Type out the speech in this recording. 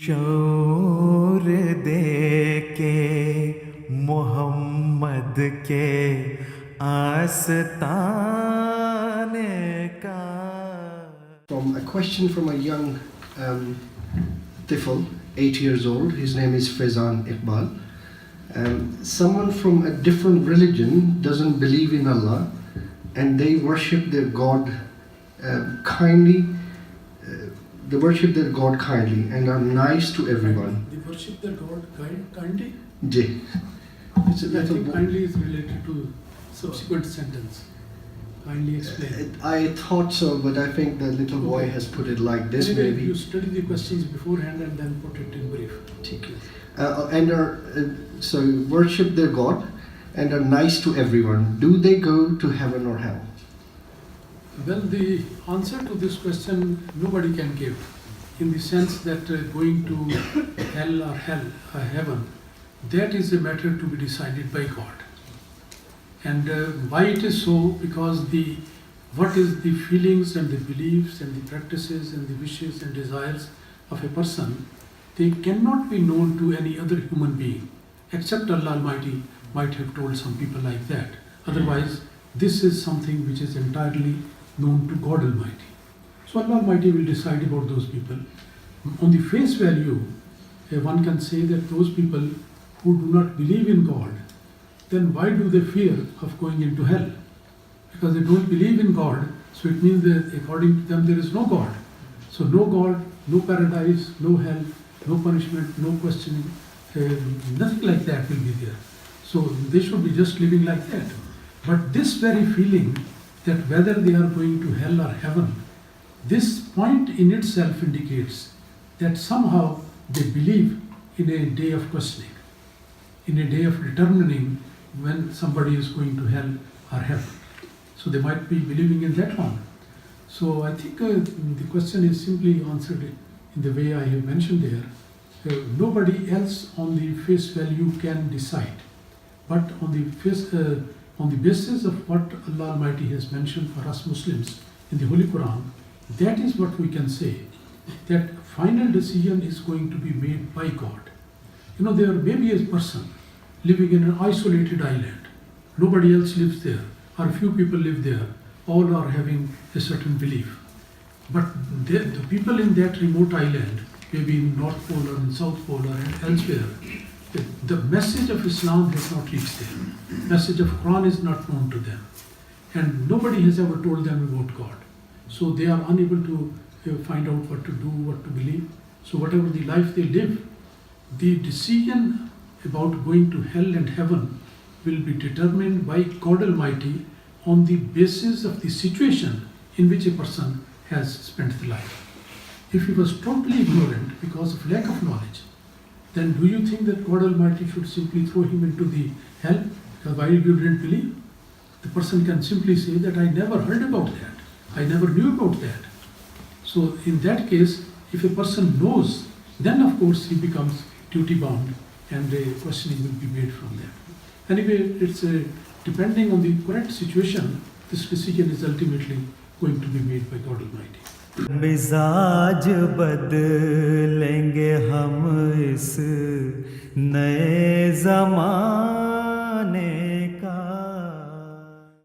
शौर दे के मोहम्मद के आस्ताने का. From a question from a young tifl, 8 years old. His name is Faizan Iqbal. Someone from a different religion doesn't believe in Allah, and they worship their God kindly. They worship their God kindly and are nice to everyone. They worship their God kindly? Ji. It's a I little think kindly is related to subsequent sentence. Kindly explain. I thought so, but I think the little boy has put it like this. Anyway, maybe you study the questions beforehand and then put it in brief. And are so worship their God and are nice to everyone. Do they go to heaven or hell? Well, the answer to this question nobody can give, in the sense that going to hell or heaven, that is a matter to be decided by God. And why it is so? Because what is the feelings and the beliefs and the practices and the wishes and desires of a person, they cannot be known to any other human being, except Allah Almighty might have told some people like that. Otherwise, this is something which is entirely known to God Almighty. So Allah Almighty will decide about those people. On the face value, one can say that those people who do not believe in God, then why do they fear of going into hell? Because they don't believe in God, so it means that according to them there is no God. So no God, no paradise, no hell, no punishment, no questioning, nothing like that will be there. So they should be just living like that. But this very feeling that whether they are going to hell or heaven, this point in itself indicates that somehow they believe in a day of questioning, in a day of determining when somebody is going to hell or heaven. So they might be believing in that one. So I think the question is simply answered in the way I have mentioned there. Nobody else on the face value can decide, but on the basis of what Allah Almighty has mentioned for us Muslims in the Holy Quran, that is what we can say, that final decision is going to be made by God. You know, there may be a person living in an isolated island, nobody else lives there, or few people live there, all are having a certain belief. But the people in that remote island, maybe in North Pole or in South Pole or elsewhere, the message of Islam has not reached them. Message of Quran is not known to them. And nobody has ever told them about God. So they are unable to find out what to do, what to believe. So whatever the life they live, the decision about going to hell and heaven will be determined by God Almighty on the basis of the situation in which a person has spent the life. If he was totally ignorant because of lack of knowledge, then do you think that God Almighty should simply throw him into the hell? Because why you didn't believe? The person can simply say that I never heard about that. I never knew about that. So in that case, if a person knows, then of course he becomes duty bound and a questioning will be made from that. Anyway, it's depending on the correct situation, this decision is ultimately going to be made by God Almighty. मिजाज बदलेंगे हम इस नए ज़माने